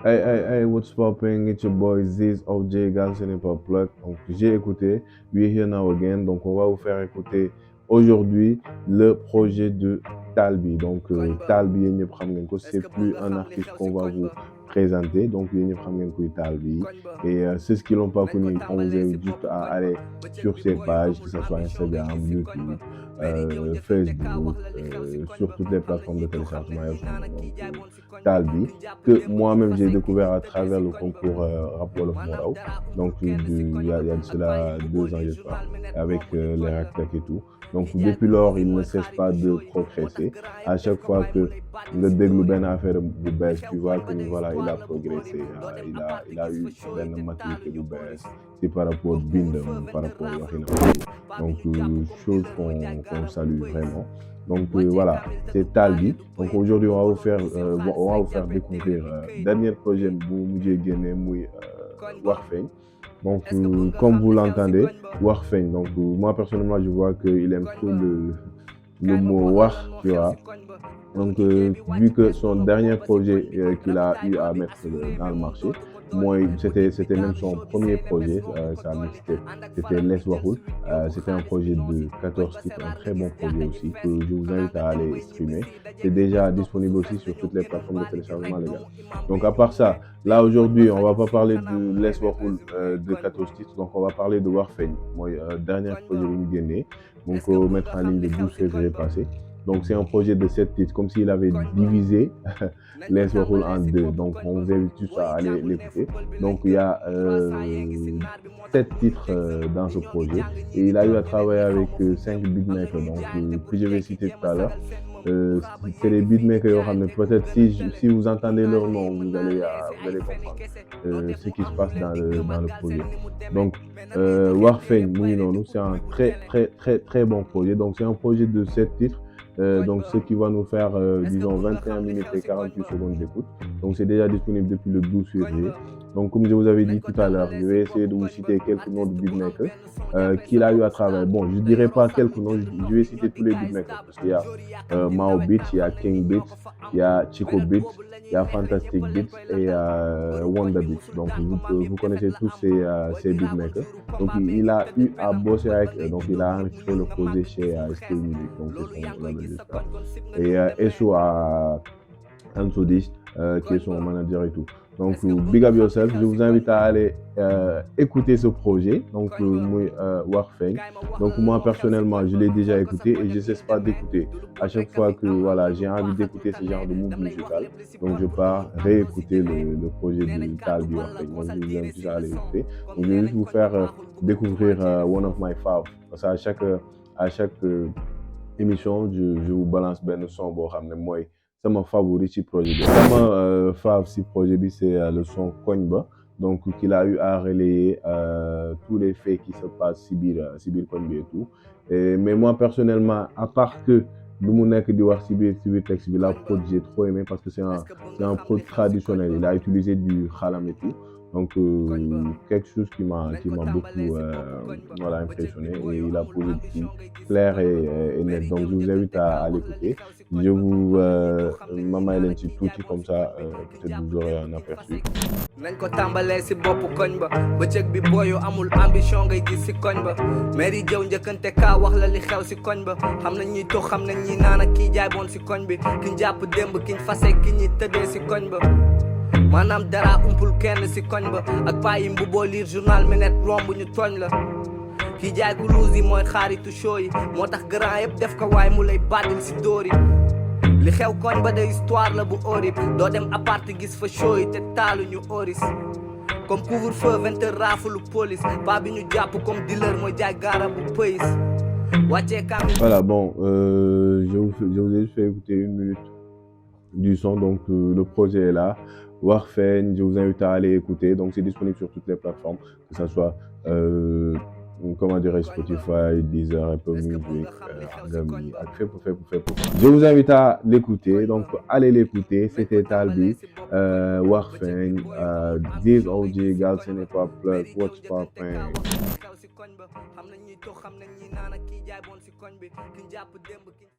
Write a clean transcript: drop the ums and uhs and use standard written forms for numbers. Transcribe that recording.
Hey, what's popping? It's your boy Ziz OJ Galsen Pop Plug. Donc, j'ai écouté We're Here Now Again. Donc, on va vous faire écouter aujourd'hui le projet de Talbi. Donc, Talbi, c'est plus un artiste qu'on va vous présenter. Donc, Talbi. Et ceux qui l'ont pas connu, on vous invite juste à aller sur ses pages, que ce soit Instagram, YouTube, Facebook, sur toutes les plateformes de téléchargement. Talbi, que moi-même j'ai découvert à travers le concours Rap Wolof Morao. Donc il y a de cela 2 ans, j'espère, avec les Raktak et tout. Donc depuis lors, il ne cesse pas de progresser. À chaque fois que le déglu ben affaire bu bees, tu vois que voilà, il a progressé, il a eu une maturité bu bees, c'est par rapport à bindam, par rapport à waxinam. Donc chose qu'on salue vraiment. Donc voilà, c'est Talbi. Donc aujourd'hui, on va vous faire découvrir dernier projet Moudjé Guéné, Warfein. Donc comme vous l'entendez, Warfein. Donc moi personnellement, je vois qu'il aime trop le mot War, tu vois. Donc, vu que son dernier projet qu'il a eu à mettre dans le marché, moi, c'était même son premier projet, sa mixtape, c'était Les Wahoul. C'était un projet de 14 titres, un très bon projet aussi, que je vous invite à aller streamer. C'est déjà disponible aussi sur toutes les plateformes de téléchargement légal. Donc, à part ça, là aujourd'hui, on va pas parler de Les Wahoul de 14 titres, donc on va parler de Warfein, mon dernier projet de Guinée, donc mettre en ligne le 12 février passé. Donc c'est un projet de 7 titres, comme s'il avait divisé Les Wahoul en 2. Donc on vous invite tous à aller l'écouter. Donc il y a 7 titres dans ce projet. Et il a eu à travailler avec 5 beatmakers, donc, que je vais citer tout à l'heure. C'est les beatmakers, peut-être si vous entendez leur nom, vous allez comprendre ce qui se passe dans le projet. Donc, Warfein, c'est un très bon projet. Donc, c'est un projet de 7 titres. Donc, ce qui va nous faire, disons, 21 minutes et 48 secondes d'écoute. Donc, c'est déjà disponible depuis le 12 février. Donc, comme je vous avais dit tout à l'heure, je vais essayer de vous citer quelques noms de beatmakers qu'il a eu à travailler. Bon, je ne dirai pas quelques noms, je vais citer tous les beatmakers parce qu'il y a Mao Beats, il y a King Beats, il y a Chico Beats, il y a Fantastic Beats et Wonder Beats. Donc, vous connaissez tous ces beatmakers. Donc, il a eu à bosser avec eux. Donc, il a enregistré le projet chez ST Music. Donc, c'est son label, j'espère. Et Esso à Ansodis, qui est son manager et tout. Donc, big up yourself. Je vous invite à aller écouter ce projet, donc Warfein. Donc, moi personnellement, je l'ai déjà écouté et je ne cesse pas d'écouter. À chaque fois que voilà, j'ai envie d'écouter ce genre de move musical, donc je pars réécouter le projet de Talbi Warfein. Donc, je vous invite à aller écouter. Donc, je vais juste vous faire découvrir One of My Fav. Parce qu'à chaque émission, je vous balance ben son boo xam ne mooy sama favori ci projet bi. Sama fav ci projet bi, c'est le son Koñ Ba, donc qu'il a eu à relayer tous les faits qui se passent ci biir Koñ Bi et tout. Mais moi personnellement, à part que lu mu nekk di wax ci biir texte bi, la prod j'ai trop aimé parce que c'est un prod traditionnel. Il a utilisé du xalam et tout. Donc quelque chose qui m'a beaucoup voilà, impressionné, et il a posé des trucs clairs et nets. Donc je vous invite à l'écouter. Je vous Mama Hélène ci tuuti comme ça, peut-être vous aurez un aperçu. nañ ko tàmbalee si boppu koñ ba bëccëg bi booyu amul ambition ngay gis si koñ ba mairie jëw njëkkante kaa wax la li xew si koñ ba xam nañ ñuy tox xam nañ ñi naan ak kii jaay boon si koñ bi kiñ jàpp démb kiñ fase ki ñi tëddee si koñ ba maanaam dara umpul kenn si koñ ba ak paa yi mbuboo liir journal mi net romb ñu tooñ la kii jaay ku luus yi mooy xaaritu show yi moo tax grand yëpp def ko waaye mu lay bàddil si dóor yi li xew koñ ba de histoire la bu horrible doo dem appart gis fa show yi te taaluñu oris comme couvre-feu 20h rafulu police pas bi ñu jàpp comme dealer mooy jaay gaara bu pëyis wàccee kam. Voilà, bon, je vous ai juste fait écouter 1 minute du son. Donc le projet est là, Warfein, je vous invite à aller écouter. Donc c'est disponible sur toutes les plateformes, que ce soit comment dirais-je, Spotify, Deezer, Apple Music, Angami, je vous invite à l'écouter. Donc allez l'écouter. C'était Talbi, Warfein, Ziz OJ Galsen Pop Plug, What's Poppin'.